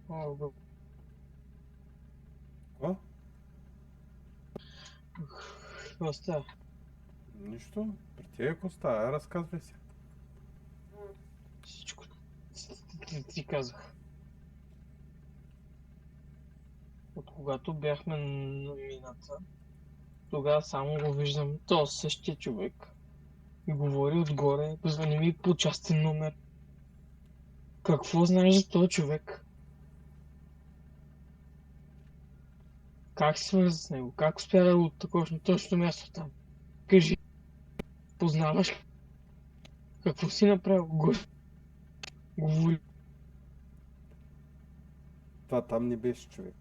О, Какво? какво става? Нищо. При тебе какво става? Разказвай си. Всичко ти казах. От когато бяхме на мината, тогава само го виждам този същия човек. И говори отгоре, позвани ми по частен номер. Какво знаеш за този човек? Как се свърза с него? Как успя да го такова на точното място там? Кажи, познаваш ли? Какво си направил? Говори. Това там не беше човек.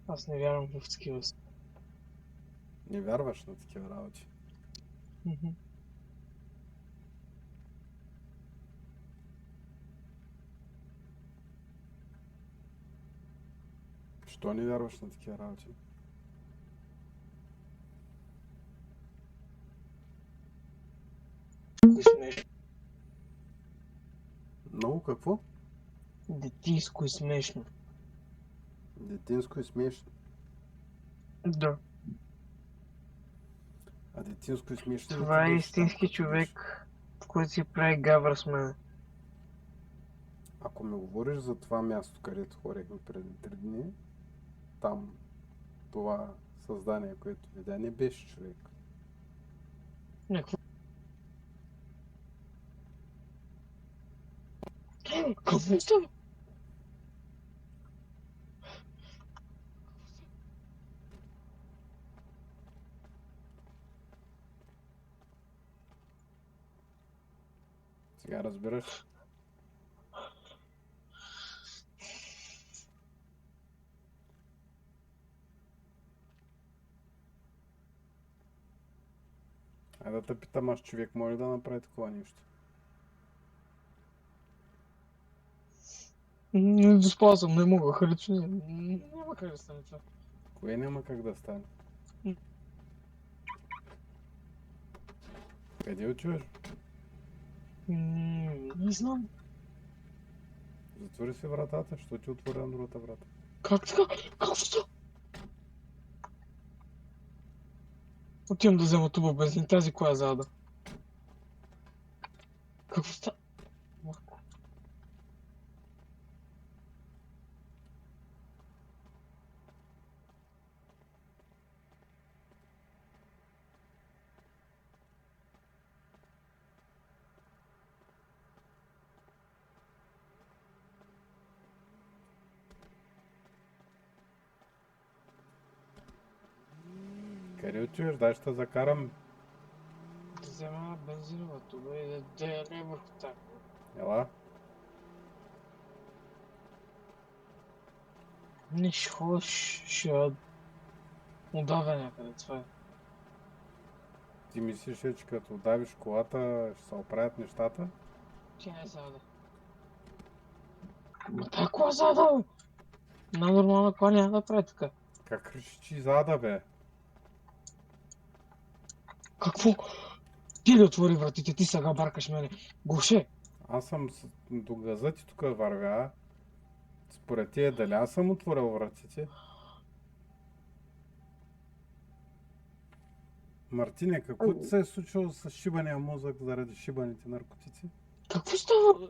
Аз не вярвам в такива. Не вярваш на такива работи. Мгм. Що не вярваш на такива работи? Кой смешно? Много какво? Детинско и смешно. Детинско и смешно. Да. А детинско и смешно ли ти Това е беше там, истински като беше? човек, който си прави гавра с мен. Ако ми говориш за това място, където ходихме преди 3 дни, там това създание, което видя, не беше човек. Някакво. Какво става? Сега разбираш. Айде да те питам, аз човек може да направи такова нещо. Не доспал съм, не мога, халюцинирам. Няма как да стане това. Кое няма как да стане? Къде отиваш? Не знам. Затвори си вратата, що ти отвори на другата врата? Как така? Какво става? Отивам да взема туба бензин, тази коя зада. Какво става? Къде отиваш? Дай ще те закарам. Да взема бензинова туба и да я не върху тази. Ела. Не ще ходиш, ще удавя някъде, това е. Ти мислиш, че като давиш колата, ще се оправят нещата? Тя не зада. Ма тая кола зада, бе! Една нормална кола няма да прави така. Как кричи зада, бе? Какво? Ти ли отвори вратите, ти сега баркаш мене. Гоше! Аз съм до газа ти тук вървя. Според тия дали аз съм отворил вратите? Мартине, какво ти се е случило с шибания мозък заради шибаните наркотици? Какво става, бе?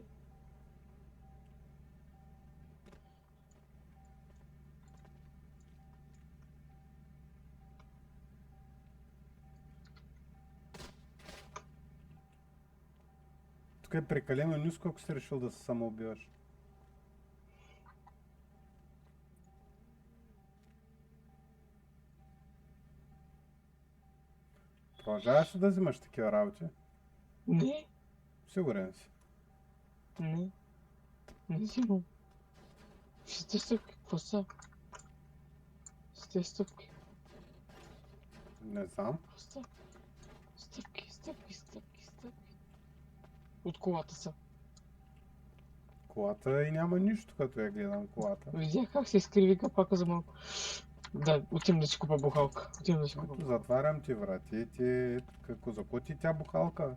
Тук е прекалено ниско, ако си решил да се самоубиваш. Продължаваш ли да взимаш такива работи? Не, Сигурен си. не, не взимам. С тези стъпки, какво са? С тези стъпки, Не знам. какво са? Стъпки, стъпки, стъпки, стъпки. От колата са. Колата и няма нищо, като я гледам колата. Видях как се изкриви капака за малко. Да, отивам да си купа бухалка. Отивам да си купа Ето, бухалка. затварям ти вратите. Какво за какво ти тя бухалка?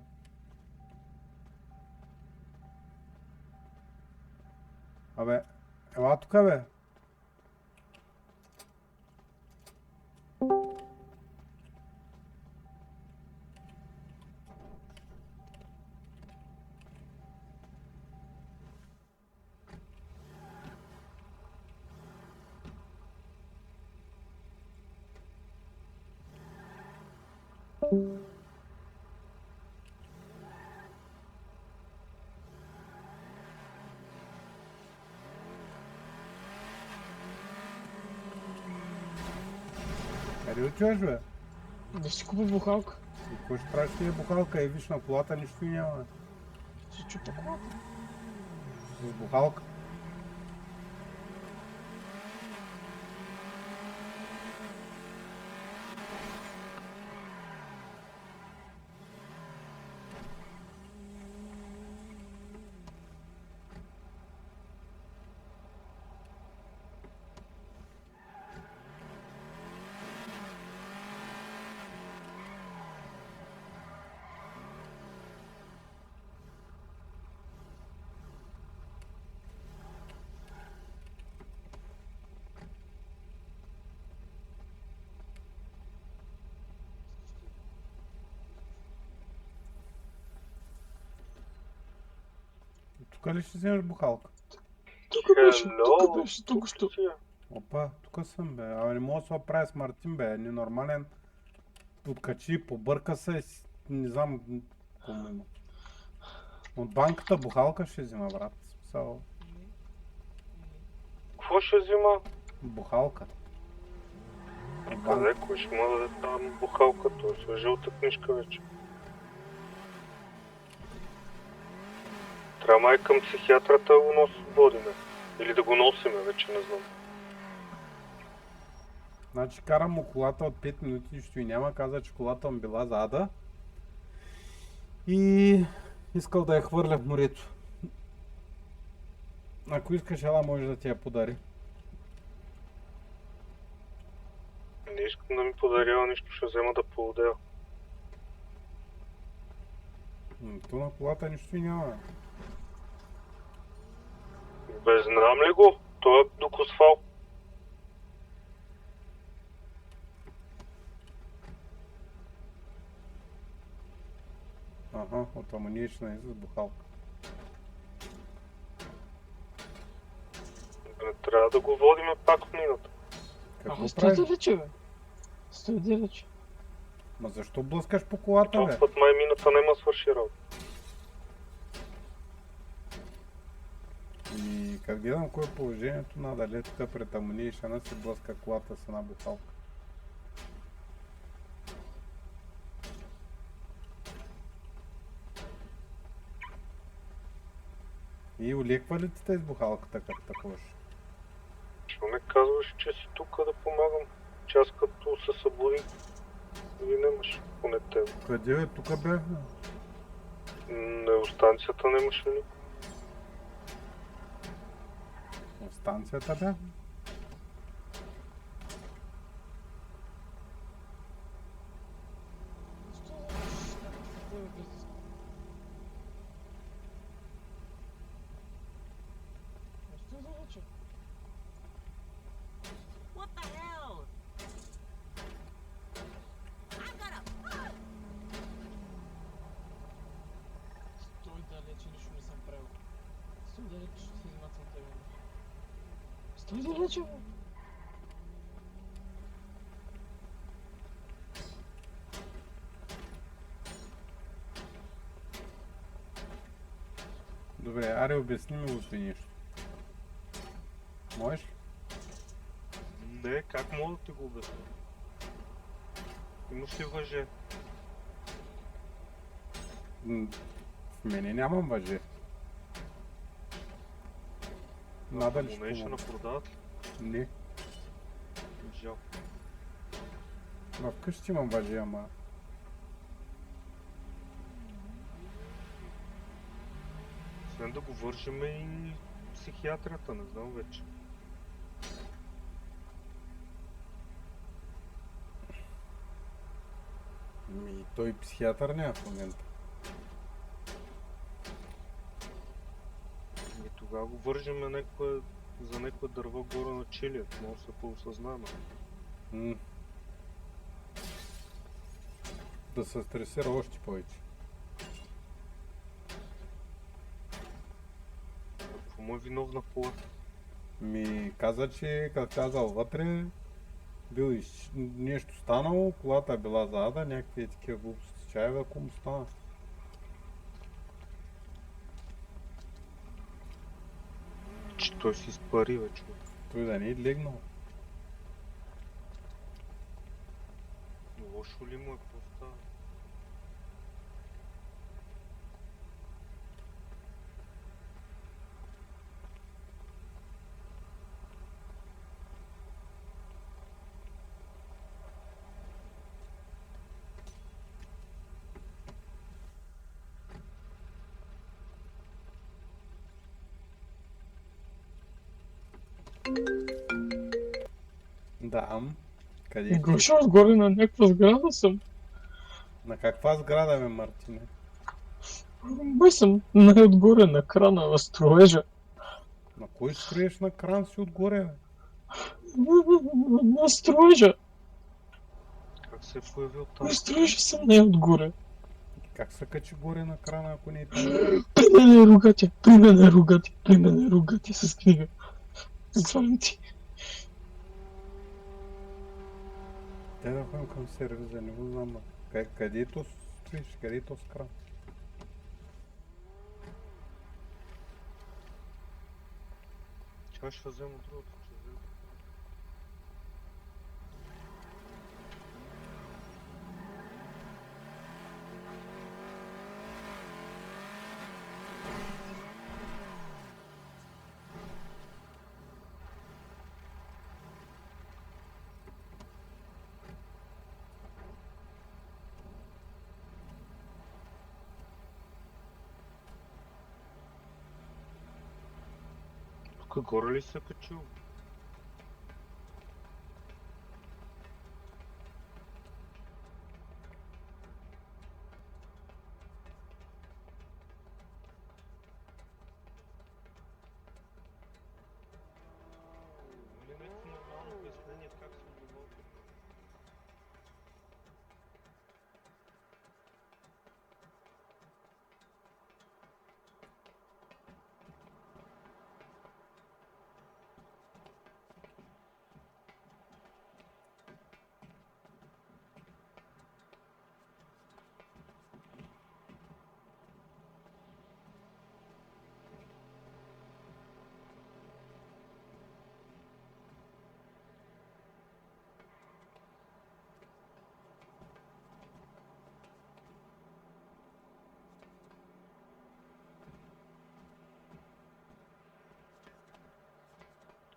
Абе, ела тука, бе. Къде отиваш, бе? Да си купа бухалка. И какво ще правиш тия бухалка? И виж на колата нищо и няма. Ще чупа колата. С бухалка. Тук ли ще вземеш бухалка? Тук беше, тук що. Опа, тук съм, бе. Абе, не мога да се оправя с Мартин, бе. Ненормален. Подкачи, побърка се. Не знам какво му има. От банката бухалка ще взема, брат. Смисъл, Какво ще взима? бухалка. От банк- Къде? Кой ще му даде там бухалката? С жълта книжка вече. Трябва май към психиатрата да го водиме. Или да го носиме, вече не знам. Значи карам му колата от 5 минути, нищо и няма. Каза, че колата му била за Ада. И искал да я хвърля в морето. Ако искаш, ела може да ти я подари. Не искам да ми подарява нищо, ще взема да поудея. То на колата нищо и няма. Бе, знам ли го? Той е докосвал. Ага, от амунична и с бухалка. Не трябва да го водиме пак в мината. Какво Стой правиш? далече, бе. Стой далече. Ма защо блъскаш по колата, бе? Този път май мината няма свърши работа. И как гледам кое е положението, надале тук пред амунишана се блъска колата с една бухалка. И олеква ли ти тези бухалката като такова? Защо не казваш, че си тук да помагам? Че аз като се събудим, ви нямаш, поне тебе. Къде бе? Тук бяхме. Не, в станцията нямаше никой. В станцията бяхме. Стой далече. What the hell? I gotta. Стой далече, нищо не съм правил. Стой далече, ще се измацам тебе. Стой далече, бе. Добре, аре обясни ми го си нещо. Можеш ли? Не, как мога да ти го обясня? Имаш ли въже? В мене нямам въже. Надали ще Монейша на помогна. продават ли? Не. Жал. Ма вкъщи имам въже, ама... Освен да го вържем и психиатрията, не знам вече. Той психиатър няма в момента. Нито Тогава го вържим за някое дърво горе на чилият. Може да се поосъзнаем. М. Да се стресира още повече. Какво му е виновна колата? Ми каза, че като казал вътре, нещо станало, колата е била зада, някакви такива глупости. Чаева, ако му стана. Че той си изпари, бе, човек. Той да не е легнал. Лошо ли му е, какво става? Да, къде? Гроша отгоре на някаква сграда съм. На каква сграда, бе, Мартине? Бе съм най-отгоре на крана на строежа. На кой строиш на кран си отгоре, бе? На строежа. Как се е появил там? На строежа съм най-отгоре. Как се качи горе на крана, ако не е там? При мен е рогатя, при мен е рогатя, при мен е рогатя с книга. Затварям ти. Те да ходим към сервиза, не го знам. Където стоиш, където с кран? Чакай, ще взема другото. Тук горе ли се е качил? Има ли някакво нормално обяснение как се отговори?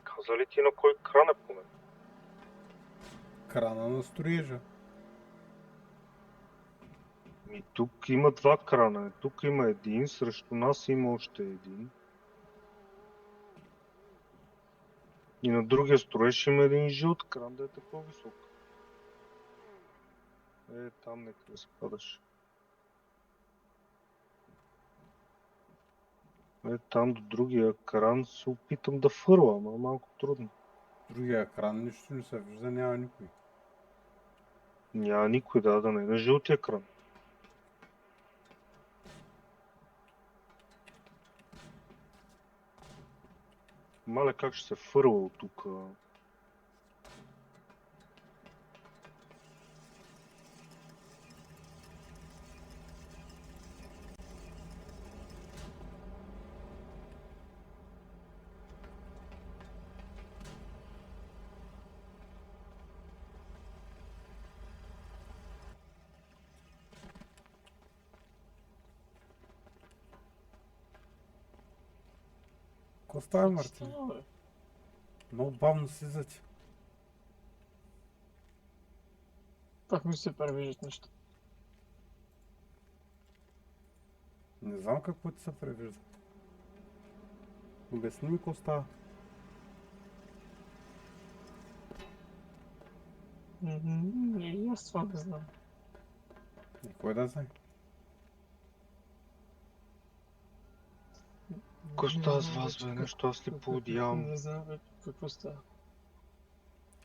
Каза ли ти на кой кран е поне? Крана на строежа. И тук има два крана. Тук има един, срещу нас има още един. И на другия строеж има един жълт кран, да е по-висок. Там нека да спадаш. Там до другия кран се опитам да фърла, но малко трудно. Другия кран нищо не се вижда, няма никой. Няма никой, да не е на жълтия кран. Мале как ще се фърла от тук. Какво става, Мартин? Става, бе. Много бавно слизате. Пак ми се превиждат неща. Не знам какво ти се превижда. Обясни ми какво става. И аз това не знам. И кой да знае? Какво става с вас, бе? Нещо аз ли поудявам? Не знам бе, какво става.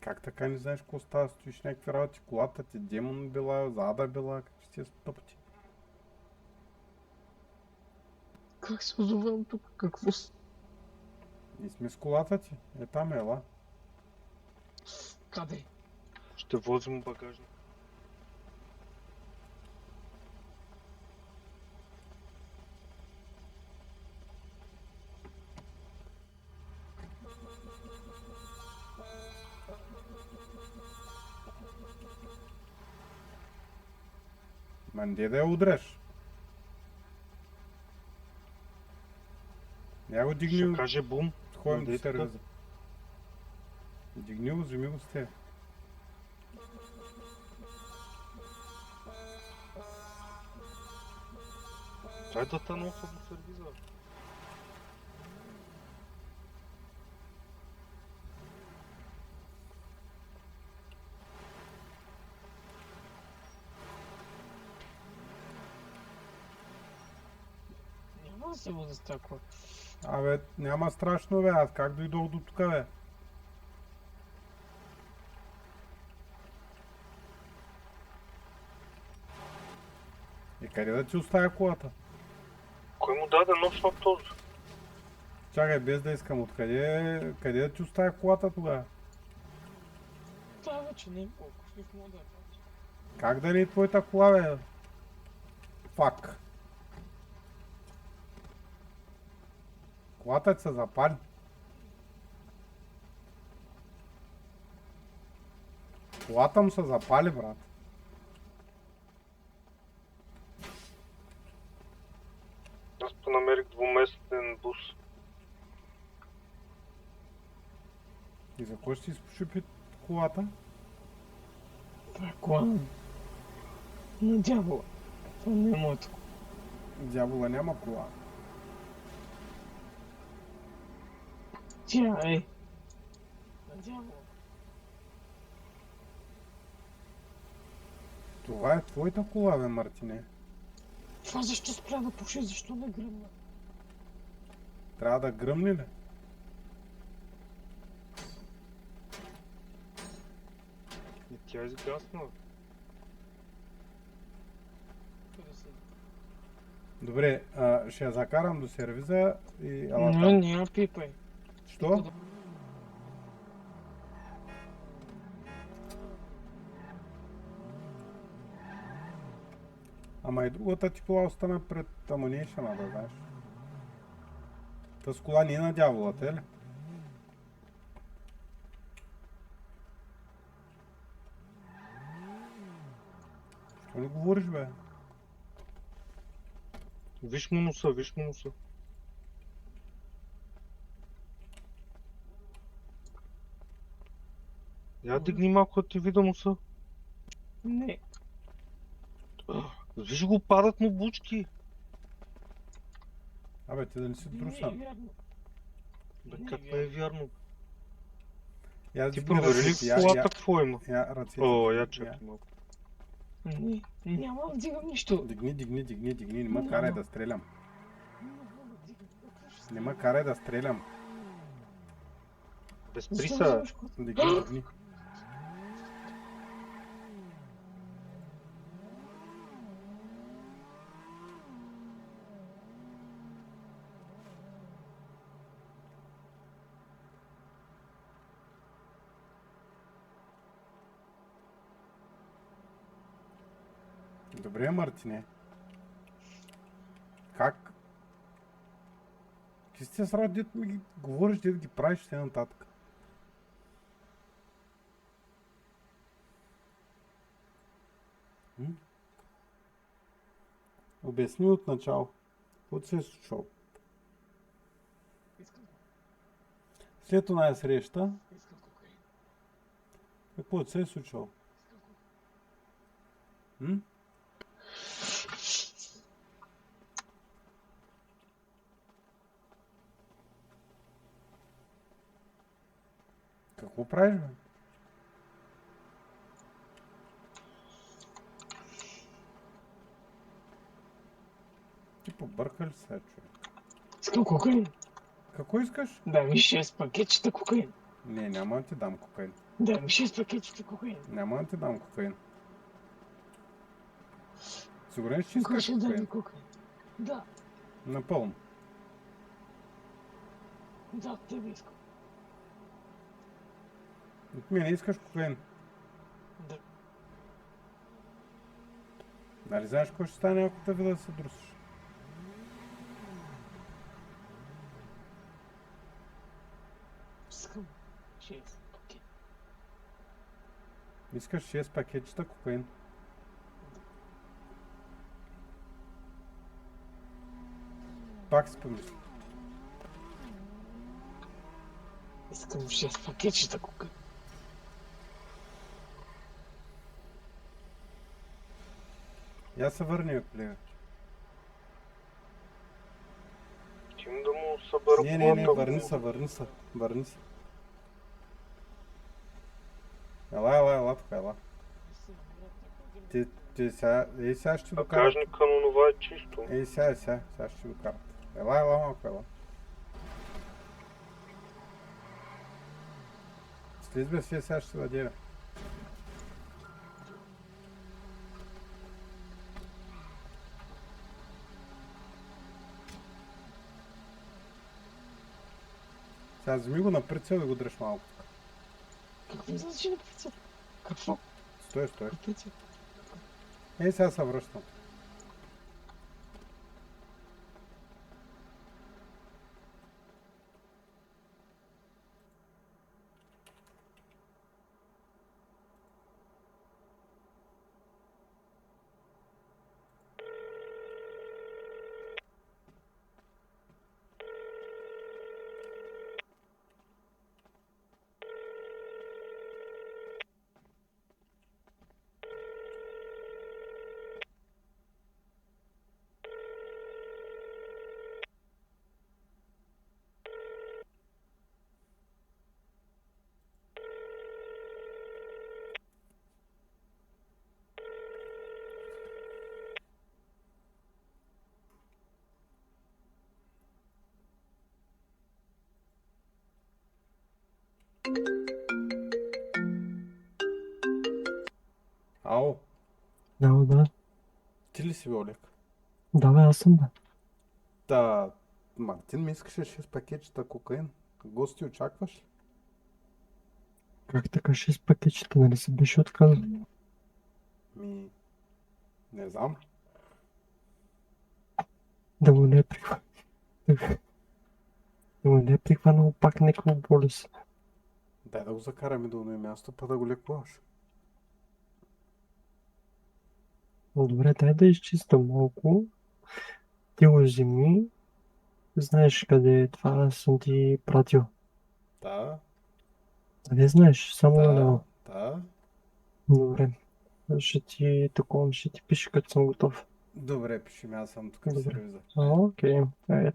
Как така не знаеш какво става? Стоиш някакви работи, колата ти демон била, зада била, как ще ти стъпти? Как се озовавам тук? Какво с... И сме с колата ти. Е там ела. Къде? Ще возим багажник. Ма не да я удреш. Я го дигни, Ще каже бум. ходим Ма до дей така. сервиза. Дигни го, вземи го с те. Дай да те носа до сервиза. Няма да се возя с такова. Абе, няма страшно, бе, аз как дойдох до тук, бе? И къде да ти оставя колата? Кой му даде нос на този? Чакай, без да искам, къде да ти оставя колата тогава? Това вече не е толкова. Не мога да я правя. Как да не е твоята кола, бе? Фак. Колата ти се запали. Колата му се запали, брат. Аз понамерих двуместен бус. И за кой ще ти изпошупи колата? Това е кола на дявола. Това не е моето. Дявола няма кола. Тя е. На дявола. Това е твоята кола, бе, Мартине. Това защо спря да пуши? Защо не гръмна? Трябва да гръмне ли? И тя изгасна. Къде се? Добре, ще я закарам до сервиза и ала Не, там. няма пипай. Що? Ама и другата ти кола остана пред Ammunition, да знаеш. Та с кола не е на дяволата, е ли? Що не говориш, бе? Виж му носа, виж му носа. Я дигни малко да ти видя носа. Не. Виж го, падат му бучки. Абе, ти да не си Не е друсан. вярно. Бе, Не е как не е вярно? Я Ти дигни провери ли ръцете, в колата какво има? я ръцете. О, я дигни, чакай малко. Не, няма да вдигам нищо. Дигни, не ме Не, карай не. да стрелям. Няма да вдигам. Какво ще Не стане? ме карай да стрелям. Без Защо приса. вземаш колата? Дигни. Добре, Мартине. Как? Ти сте срал, дето ми ги говориш, дето ги правиш и нататък. М? Обясни от начало. Какво се е случило? Искам, След оная среща, искам кокаин. какво се е случило? Искам кокаин. М? Какво правиш, бе? Ти побърка ли се, човек? Искам кокаин. Какво искаш? Дай ми 6 пакетчета кокаин. Не, няма да ти дам кокаин. Дай ми 6 пакетчета кокаин. Няма да ти дам кокаин. Сигурен ли, че искаш Гошо, дай ми кокаин? кокаин. Да, Напълно. да, от тебе искам. От мен не искаш кокаин. Да. Нали знаеш какво ще стане, ако те видя да се друсиш? Искам 6 пакет. Искаш 6 пакетчета кокаин. Пак си помисли. Искам 6 пакетчета кокаин. Я се върни, колега. Тим да му събера Не, колата. върни се. Ела тук, ела. Ти сега ще докарат. Багажника на това е чисто. Сега ще докарат. Ела малко, ела. Слез бе, сега ще даде. Сега вземи го на прицел и го дръж малко. Какво значи на прицел? Какво? Стой. Какъв прицел? Сега се връщам. Ало, Да. ти ли си бе, Олег? Да, бе, аз съм, бе. Та, Мартин ми искаше 6 пакетчета кокаин. Гости очакваш ли? Как така 6 пакетчета, нали се беше отказал? Ми, не знам. Да му не е прихванал. Да му не е прихванал пак някаква болест. Дай да го закараме до оно място, па да го лекуваш. Но добре, дай да изчиста малко. Ти го вземи. Знаеш къде е това, съм ти пратил. Да, Нали знаеш, само наляво. да. Добре. Ще ти пише като съм готов. Добре, пиши ми, аз съм тук в Добре. сервиза. Окей, айде.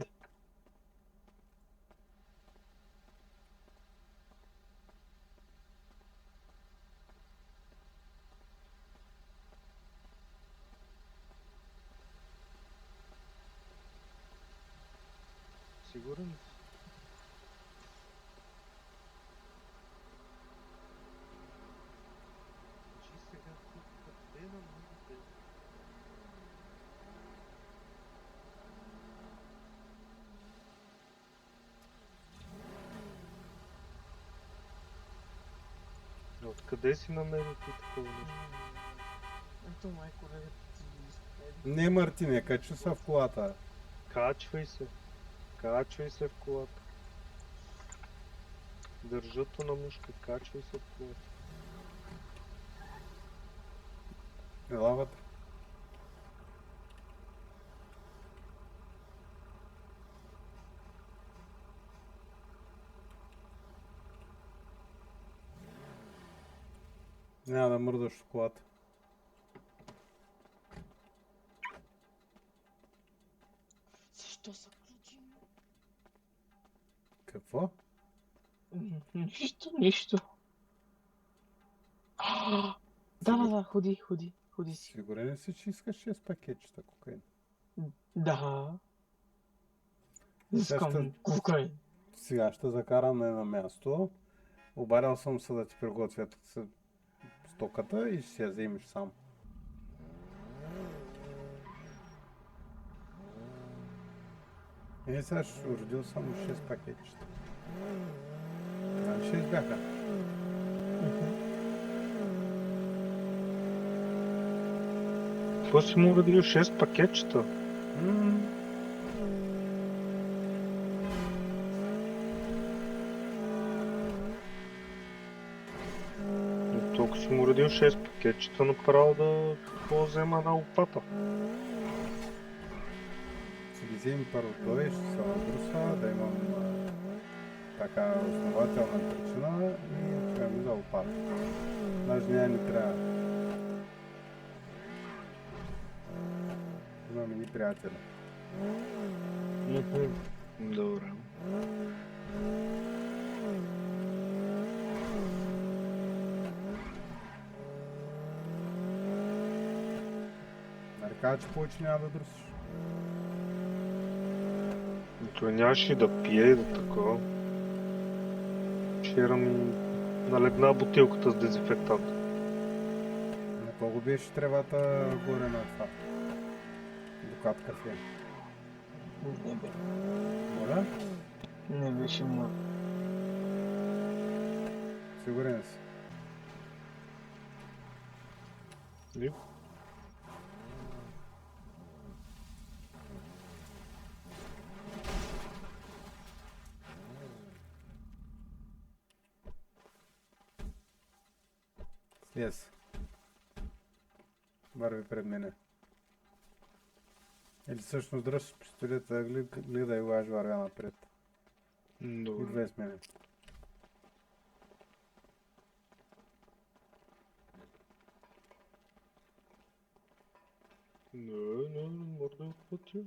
Сигурен ли? Откъде си намерил ти такова нещо? Ето майко, Не, Мартине, качи се в колата. Качвай се. Качвай се в колата. Държато на мушка, качвай се в колата. Ела вътре. Няма да мърдаш в колата. Защо са ключи? Какво? Нищо. Да, ходи си. Сигурен ли си, че искаш 6 пакетчета кокаин? Да. Искам кокаин. Сега ще закарам на едно място. Обадил съм се да ти приготвят стоката и ще си я вземеш сам. Сега ще уредил само 6 пакетчета. 6 бяха. Това си му уредил 6 пакетчета. Толкова си му уредил 6 пакетчета, направо да взема една лопата. Ще ги вземем първо той, ще се набруса, да имам така основателна причина и отиваме за лопата. Даже няма ни трябва. Имаме ни приятели. Добре. Нали каза, че повече няма да друсиш? Той нямаше и да пие и да такова. Вчера ми налегна бутилката с дезинфектант. На кого беше тревата горе на това? Докат кафе. Не бе. Моля? Не беше мой. Сигурен си. И? Слез. Върви пред мене. Или всъщност дръж пистолета, гледай го, аз вървя напред. Добре. Идвай с мене. Не мога да отпътя.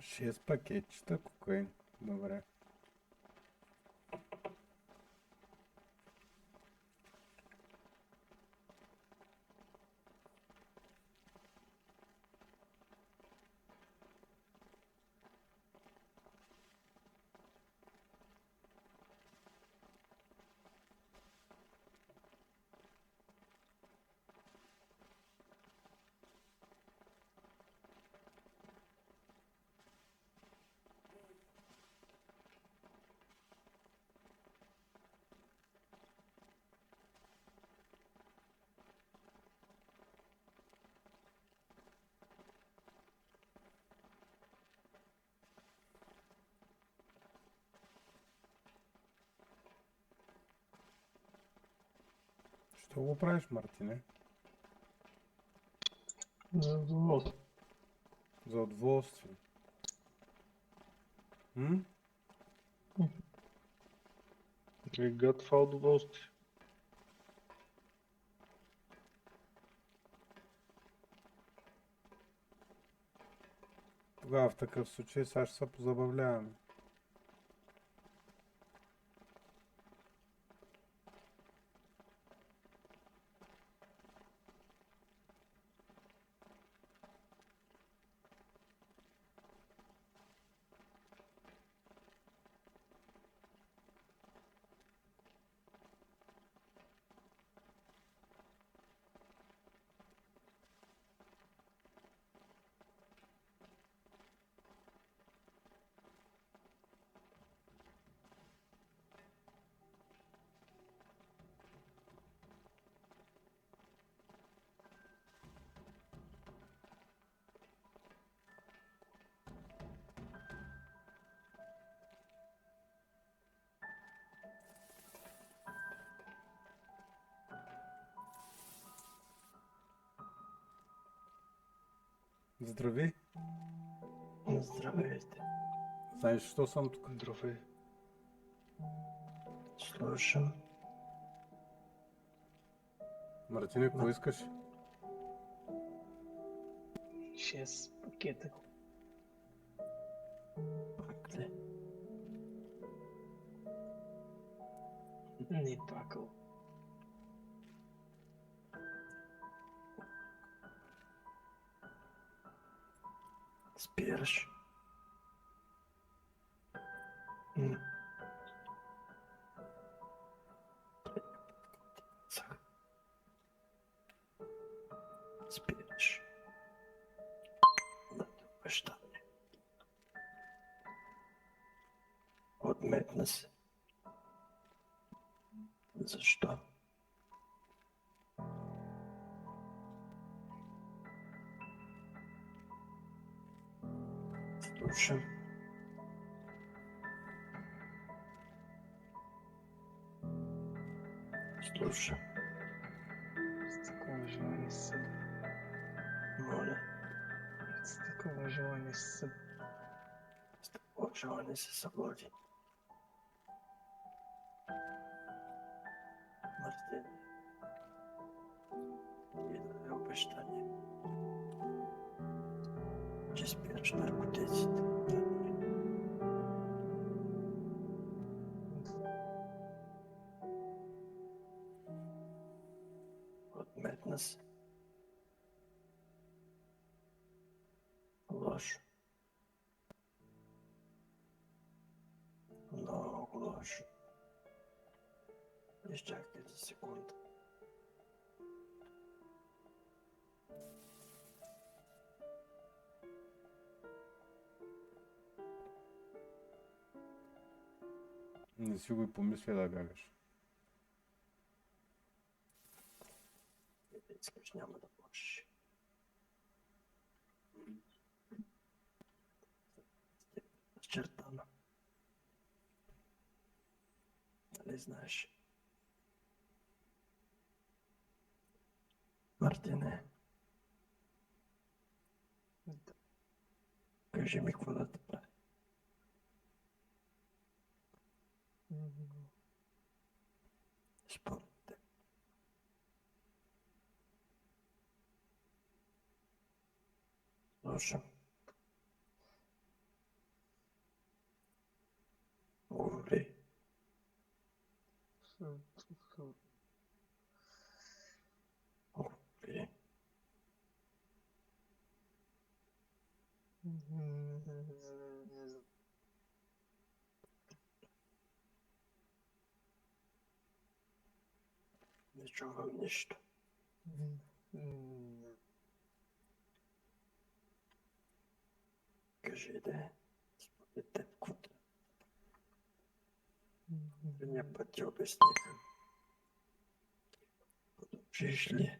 Шест пакетчета кокаин. Добре. Що го правиш, Мартине? За удоволствие. За удоволствие. М? Ега, това удоволствие. Тогава в такъв случай сега ще се позабавляваме. Здравей. Здравейте. Знаеш, що съм тук? Здравей. Слушам. Мартине, какво искаш? 6 пакета. Пак ли? Не пакъл. Спираш. М. Цах. Спираш. Да те обещание. Отметна се. Защо? Слушам. Слушам. С такова желание се. Моля. С такова желание се. С такова желание се събуди. Мартин. Ти даде обещание. Че спираш наркотиците. Отметна се. Лошо. Много лошо. Изчакай за секунда. Не си го и помисля да бягаш. Не искаш, няма да можеш. Чертана. Нали знаеш? Мартине, Да. кажи ми какво да те прави. Според теб. Слушам. Говори. Говори. Не чувам нищо. Кажи да според теб какво трябва. Предния път ти обясниха. Продължиш ли?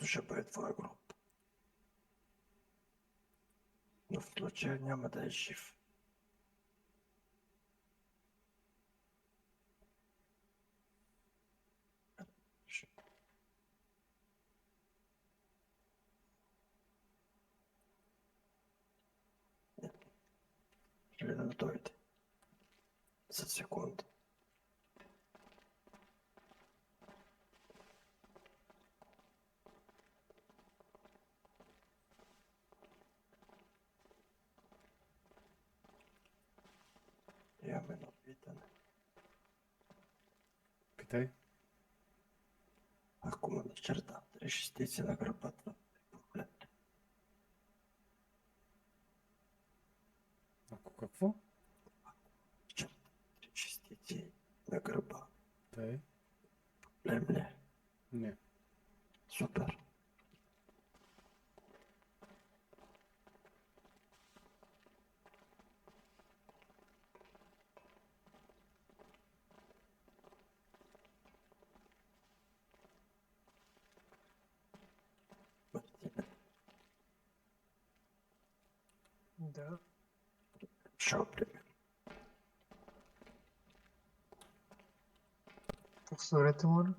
Ще бъде твоя група. Но в случая няма да е жив. Ще да дойде. За секунда. Имам едно питане. Питай. Ако му начертам 3 шестици на гърба, това е проблем. Ако какво? Начертам 3 шестици на гърба. Тъй. Проблем ли е? Не. Супер. Мартине, Да. шо пример. Повторете, моля.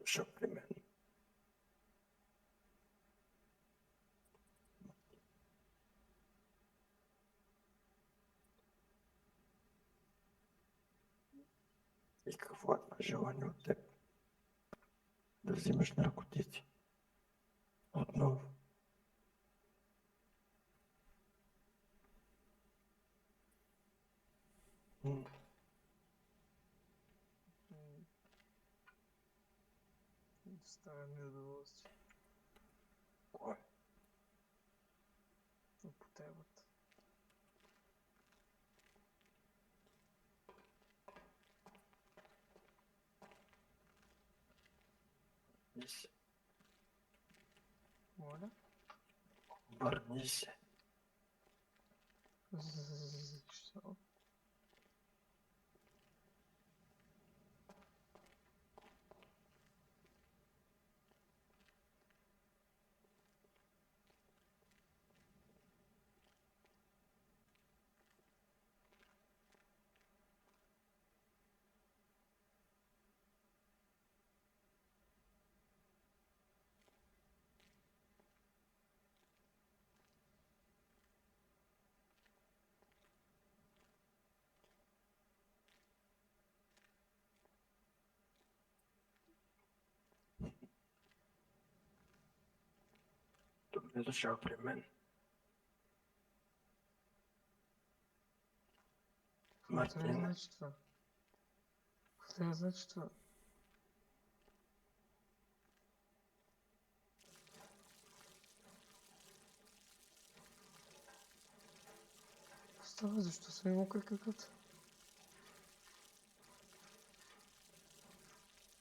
Дошъл при мен. И какво е това желание от теб? Да взимаш наркотици. Отново. М, Доставя ми удоволствие. Кое? Употребата. Върни се. Моля? Върни се. Защо? Добре дошъл при мен. Какво трябва да Мартин, значи това? Какво трябва да значи това? Какво става? Защо съм имал краката?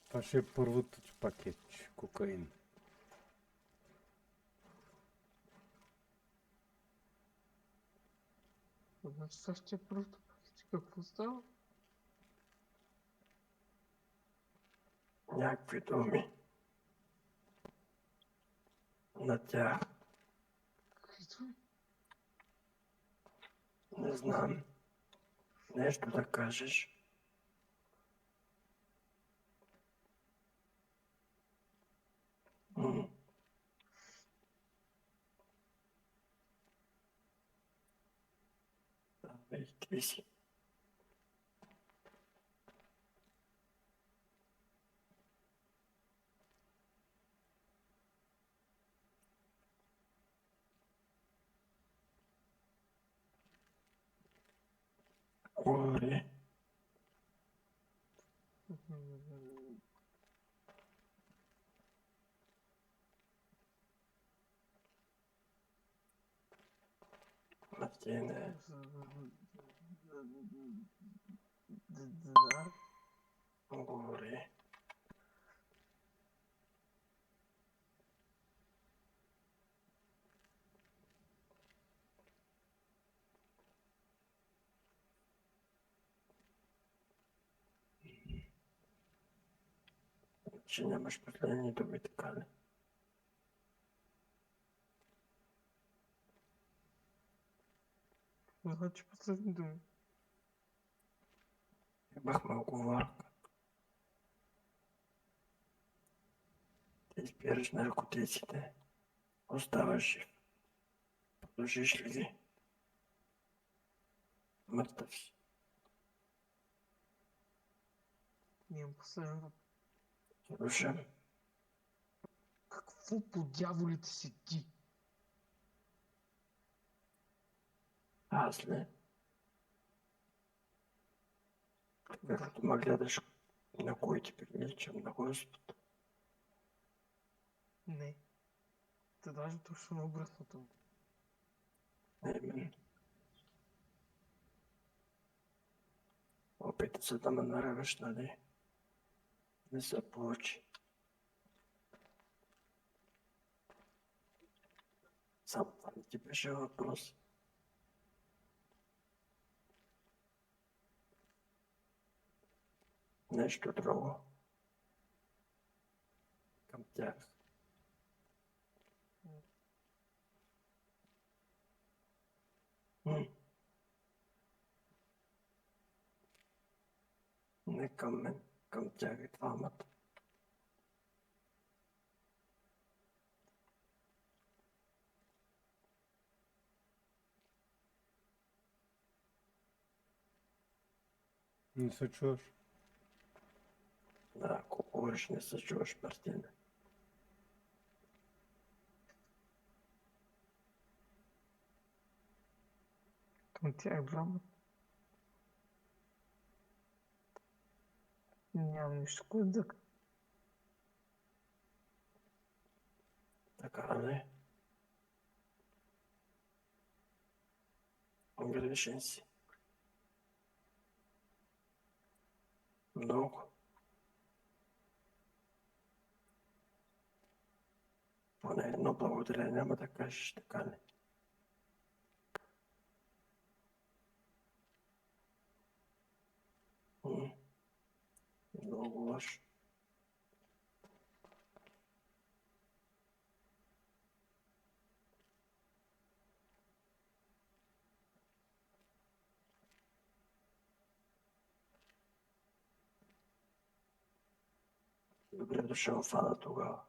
Това ще е първото ти пакетче кокаин. Значи това ще е първото пакет. Какво става? някакви думи. На тях Какви думи? не знам. Нещо да кажеш. М, Давай, ти си. Говори. Мартине, Да. говори. Че нямаш последни думи, така ли? Значи последни думи. Имахме оговорка. Ти избираш наркотиците. Оставаш жив. Продължиш ли ги? Мъртъв си. Имам последен въпрос. Слушам. Какво по дяволите си ти? Аз ли? Така като ме гледаш, на кой ти приличам, на Господ. Не. Те даже точно на обратното. Именно. Опита се да ме наравиш, нали? Не се получи. Само това не ти беше въпрос. Нещо друго. Към тях. М. Не към мен, към тях и двамата. Не се чуваш. Да, ако говориш, не се чуваш, Мартин. Към тях двама. Нямам нищо, което да... Така, не? Грешен си. Много. Поне едно благодаря няма да кажеш, така ли? М, Много лошо. Добре дошъл, Фада, тогава.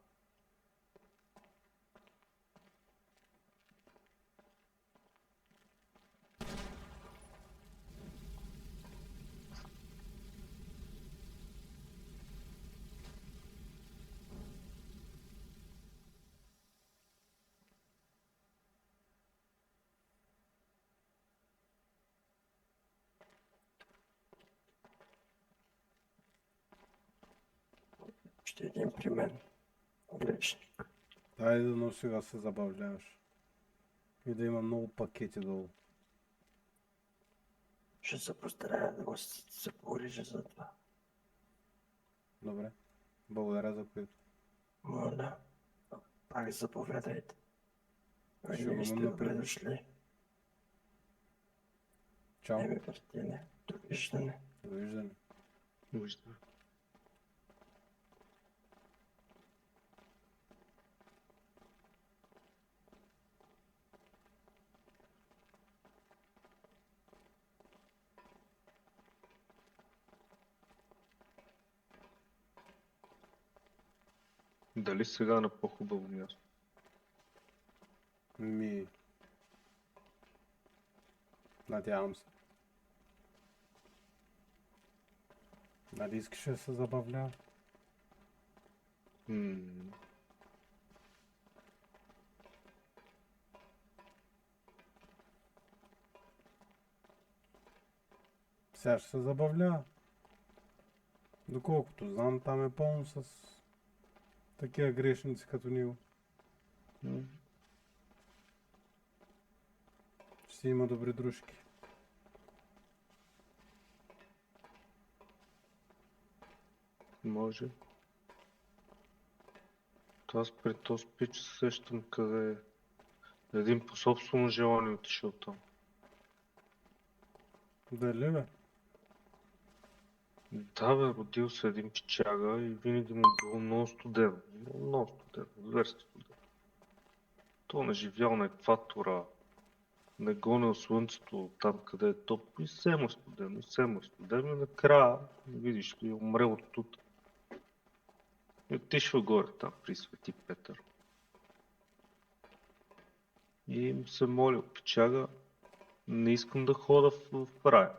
Ще един при мен. Грешник. Дай да но сега се забавляваш. И да има много пакети долу. Ще се постарая да го се погрижа за това. Добре. Благодаря за което. Моля, пак заповядайте. Ще Вие го сте мъмна добре преди. дошли. Чао. Еми, Мартине, довиждане. Довиждане. Виждаме. Дали сега на по-хубаво място? Ми... Надявам се. Нали искаш да се забавлява? М, Сега ще се забавлява. Доколкото знам, там е пълно с такива грешници като него. м, Ще си има добри дружки. Може. Аз при този пич се сещам къде е. Един по собствено желание отишъл там. Дали бе? Да бе, родил се един пичага и винаги му било много студено. Много студено, зверски студено. То не живял на екватора, не гонил слънцето там къде е топ и все му е студено, и все му е студено и накрая, видиш ли, умрел от тут. И отишва горе там при Свети Петър. И му се молил, печага, не искам да хода в рая.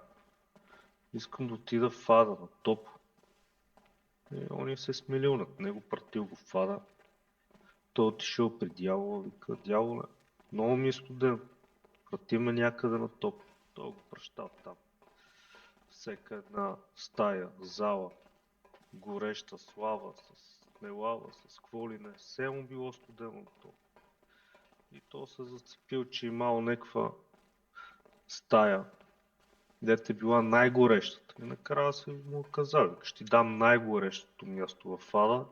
Искам да отида в ада на топ. И он се смелил над него, пратил го в ада. Той отишъл при дявола, вика, дяволе, много ми е студено. Прати ме някъде на топ. Той го пращал там. Всека една стая, зала, гореща слава, с нелава, с какво ли не. Все му било студено то. И то се зацепил, че имал някаква стая, дете била най-горещата. И накрая се му казали, ще ти дам най-горещото място в ада.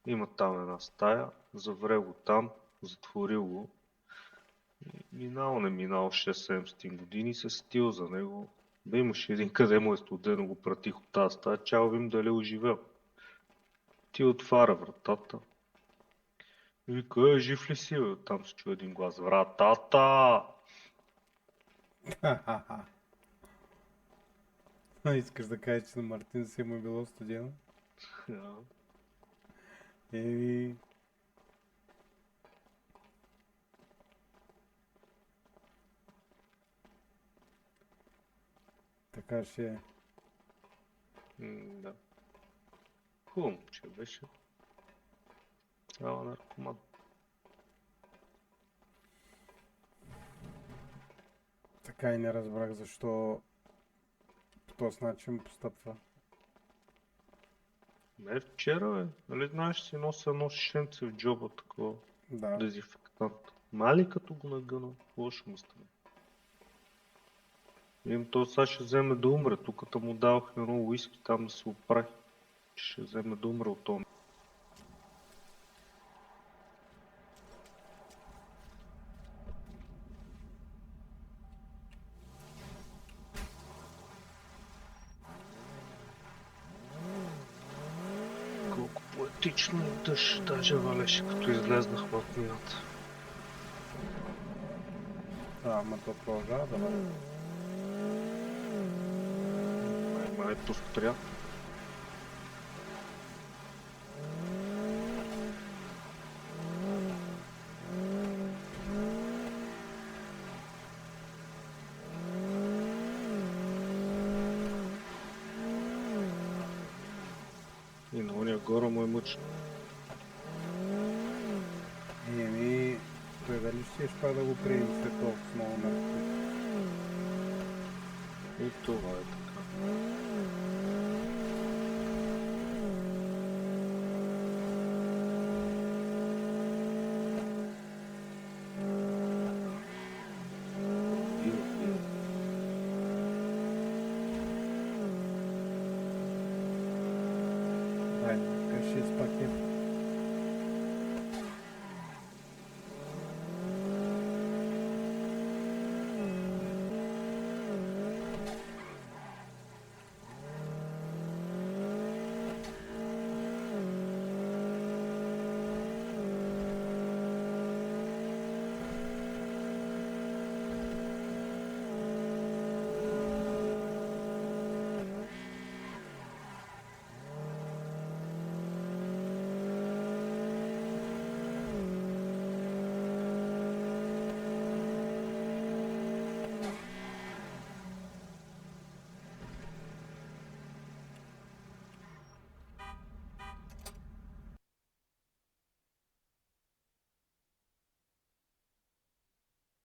Има там една стая, заврел го там, затворил го. И минало не минало 6-700 години, се стил за него. Да имаше един къде му е студено, го пратих от тази стая, чао вим дали оживел. Ти отваря вратата. И вика, жив ли си, бе? Там се чува един глас. Вратата! Ха-ха-ха. Искаш да кажеш, че на Мартин си му е било студено? Еми... Така ще е. Да. Хубаво момче беше. Ала наркоман. Така и не разбрах защо по този начин постъпва. Не вчера, бе. Нали знаеш, си нося едно шишенце в джоба, такова Да. дезинфектант. Мали като го нагъна, какво ще му стане? Им то сега ще вземе да умре. Тук му давах едно уиски там да се оправи. Ще вземе да умре от това. Колко поетично и дъжд даже валеше, като излезнахме от мината. Ама то продължава да бъде. Май повторя. И на ония горе му е мъчно. Еми, той дали ще пак да го приеме след толкова много наркотици? И това е така.